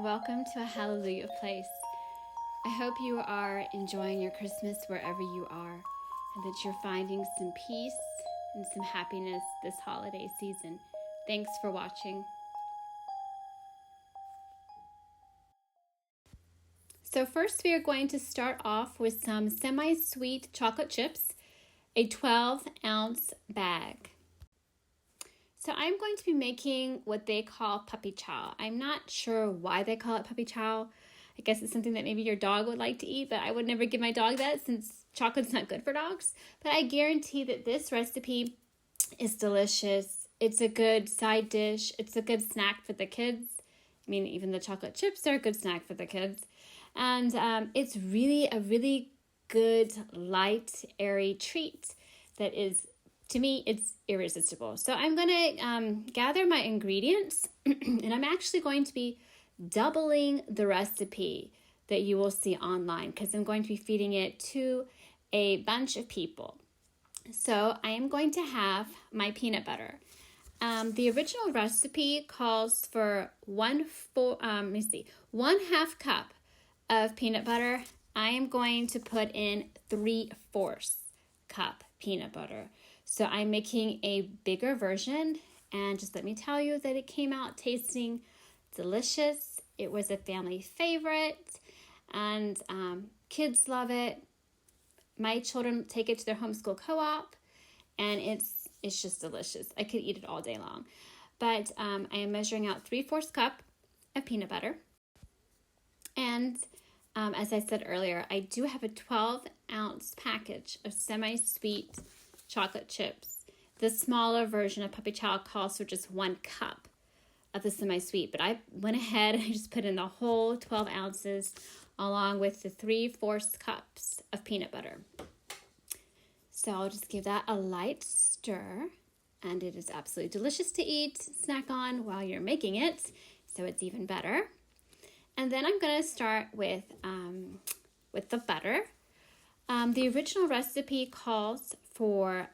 welcome to a Hallelujah place. I hope you are enjoying your Christmas wherever you are, and that you're finding some peace and some happiness this holiday season. Thanks for watching. So first we are going to start off with some SemiSweet chocolate chips, a 12-ounce bag. So I'm going to be making what they call puppy chow. I'm not sure why they call it puppy chow. I guess it's something that maybe your dog would like to eat, but I would never give my dog that since chocolate's not good for dogs. But I guarantee that this recipe is delicious. It's a good side dish. It's a good snack for the kids. I mean, even the chocolate chips are a good snack for the kids. And it's really a really good, light, airy treat that is, to me, it's irresistible. So I'm going to gather my ingredients, and I'm actually going to be doubling the recipe that you will see online because I'm going to be feeding it to a bunch of people. So I am going to have my peanut butter. The original recipe calls for 1/2 cup of peanut butter. I am going to put in 3/4 cup peanut butter. So I'm making a bigger version, and just let me tell you that it came out tasting delicious. It was a family favorite, and kids love it. My children take it to their homeschool co-op, and it's just delicious. I could eat it all day long. But I am measuring out 3/4 cup of peanut butter. And as I said earlier, I do have a 12-ounce package of SemiSweet chocolate chips. The smaller version of puppy chow calls for just 1 cup of the SemiSweet, but I went ahead and I just put in the whole 12 ounces along with the 3/4 cups of peanut butter. So I'll just give that a light stir, and it is absolutely delicious to eat, snack on while you're making it, so it's even better. And then I'm going to start with the butter. The original recipe calls for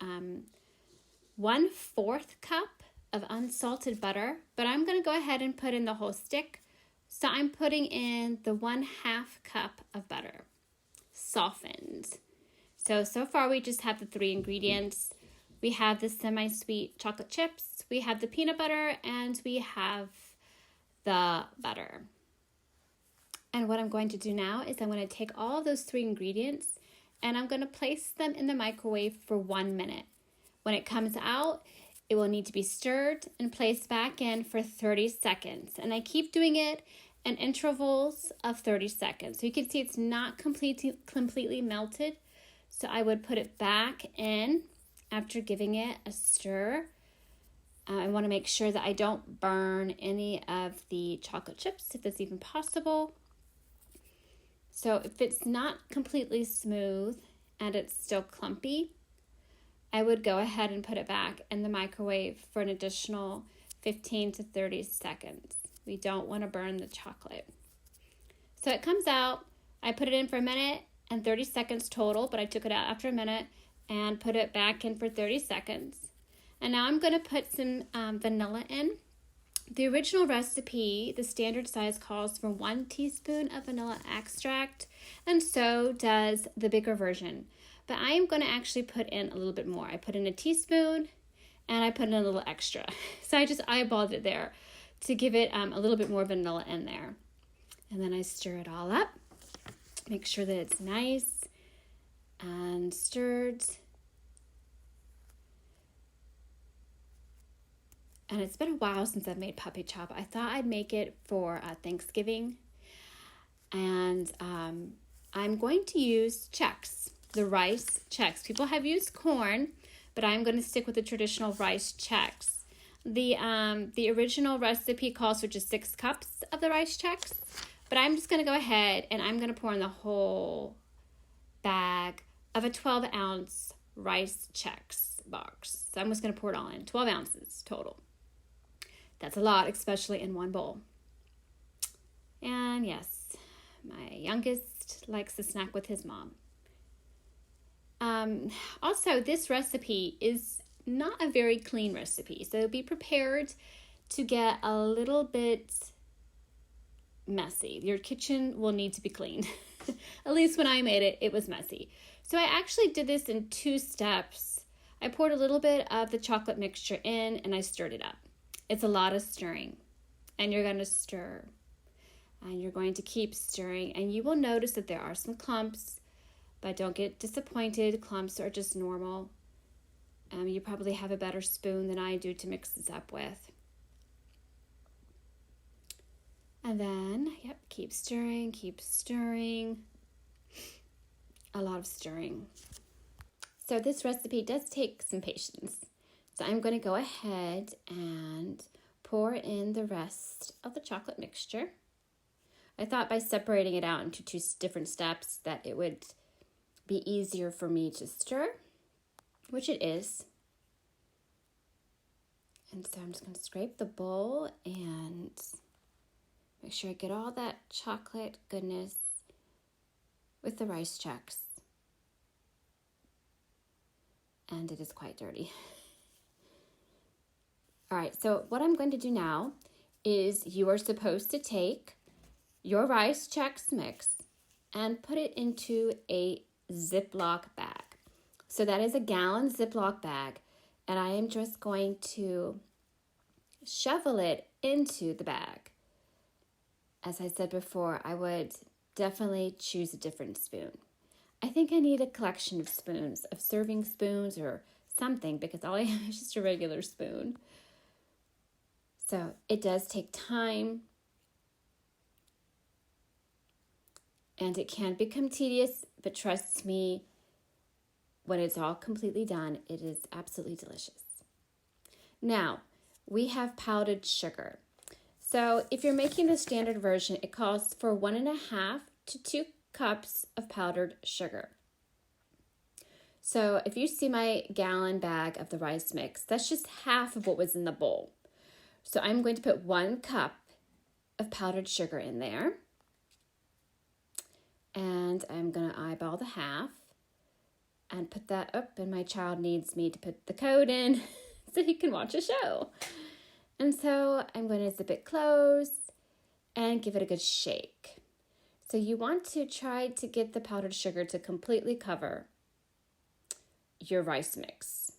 1/4 cup of unsalted butter, but I'm going to go ahead and put in the whole stick. So I'm putting in the 1/2 cup of butter, softened. So far we just have the 3 ingredients. We have the SemiSweet chocolate chips, we have the peanut butter, and we have the butter. And what I'm going to do now is I'm going to take all of those 3 ingredients and I'm going to place them in the microwave for 1 minute. When it comes out, it will need to be stirred and placed back in for 30 seconds. And I keep doing it in intervals of 30 seconds. So you can see it's not completely melted. So I would put it back in after giving it a stir. I want to make sure that I don't burn any of the chocolate chips, if that's even possible. So if it's not completely smooth and it's still clumpy, I would go ahead and put it back in the microwave for an additional 15 to 30 seconds. We don't want to burn the chocolate. So it comes out, I put it in for a minute and 30 seconds total, but I took it out after a minute and put it back in for 30 seconds. And now I'm going to put some vanilla in. The original recipe, the standard size, calls for 1 teaspoon of vanilla extract, and so does the bigger version. But I am going to actually put in a little bit more. I put in a teaspoon, and I put in a little extra. So I just eyeballed it there to give it a little bit more vanilla in there. And then I stir it all up. Make sure that it's nice and stirred. And it's been a while since I've made puppy chow. I thought I'd make it for Thanksgiving. And I'm going to use chex, the rice chex. People have used corn, but I'm going to stick with the traditional rice chex. The original recipe calls for just 6 cups of the rice chex. But I'm just going to go ahead and I'm going to pour in the whole bag of a 12-ounce rice chex box. So I'm just going to pour it all in, 12 ounces total. That's a lot, especially in one bowl. And yes, my youngest likes to snack with his mom. Also, this recipe is not a very clean recipe, so be prepared to get a little bit messy. Your kitchen will need to be cleaned. At least when I made it, it was messy. So I actually did this in 2 steps. I poured a little bit of the chocolate mixture in and I stirred it up. It's a lot of stirring. And you're going to stir. And you're going to keep stirring. And you will notice that there are some clumps, but don't get disappointed. Clumps are just normal. You probably have a better spoon than I do to mix this up with. And then, keep stirring, keep stirring. A lot of stirring. So this recipe does take some patience. So I'm going to go ahead and pour in the rest of the chocolate mixture. I thought by separating it out into 2 different steps that it would be easier for me to stir, which it is. And so I'm just going to scrape the bowl and make sure I get all that chocolate goodness with the rice chex. And it is quite dirty. All right, so what I'm going to do now is you are supposed to take your rice chex mix and put it into a Ziploc bag. So that is a gallon Ziploc bag, and I am just going to shovel it into the bag. As I said before, I would definitely choose a different spoon. I think I need a collection of spoons, of serving spoons or something, because all I have is just a regular spoon. So it does take time, and it can become tedious, but trust me, when it's all completely done, it is absolutely delicious. Now, we have powdered sugar. So if you're making the standard version, it calls for 1.5 to 2 cups of powdered sugar. So if you see my gallon bag of the rice mix, that's just half of what was in the bowl. So I'm going to put 1 cup of powdered sugar in there. And I'm going to eyeball the half and put that up. And my child needs me to put the code in so he can watch a show. And so I'm going to zip it closed and give it a good shake. So you want to try to get the powdered sugar to completely cover your rice mix.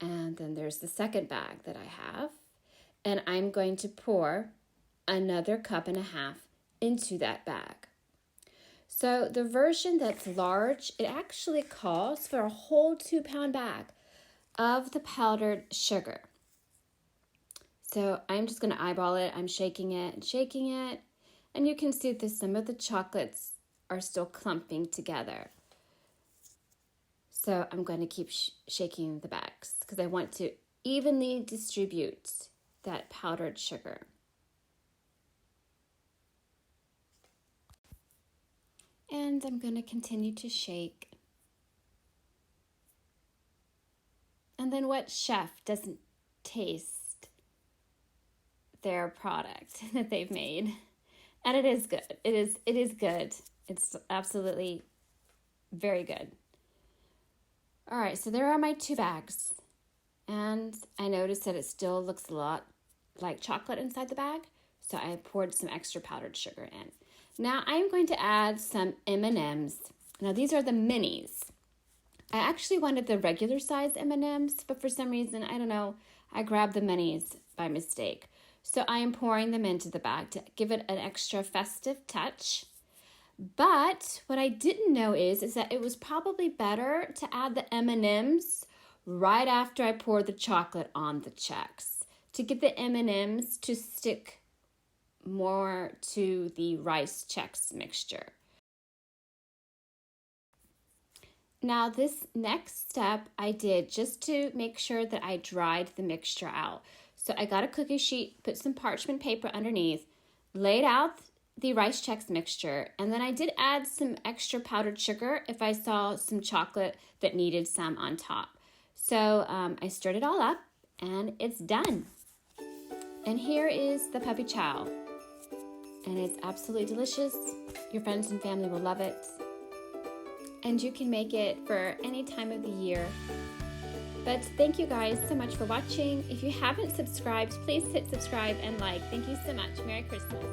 And then there's the second bag that I have. And I'm going to pour another 1.5 cups into that bag. So the version that's large, it actually calls for a whole 2-pound bag of the powdered sugar. So I'm just going to eyeball it. I'm shaking it and shaking it. And you can see that some of the chocolates are still clumping together. So I'm going to keep shaking the bags because I want to evenly distribute that powdered sugar. And I'm going to continue to shake. And then what chef doesn't taste their product that they've made? And it is good. It is good. It's absolutely very good. All right, so there are my 2 bags. And I noticed that it still looks a lot like chocolate inside the bag. So I poured some extra powdered sugar in. Now I'm going to add some M&Ms. Now these are the minis. I actually wanted the regular size M&Ms, but for some reason, I don't know, I grabbed the minis by mistake. So I am pouring them into the bag to give it an extra festive touch. But what I didn't know is that it was probably better to add the M&Ms right after I poured the chocolate on the chex to get the M&Ms to stick more to the rice chex mixture. Now this next step I did just to make sure that I dried the mixture out. So I got a cookie sheet, put some parchment paper underneath, laid out the rice chex mixture, and then I did add some extra powdered sugar if I saw some chocolate that needed some on top. So I stirred it all up and it's done. And here is the puppy chow. And it's absolutely delicious. Your friends and family will love it. And you can make it for any time of the year. But thank you guys so much for watching. If you haven't subscribed, please hit subscribe and like. Thank you so much. Merry Christmas.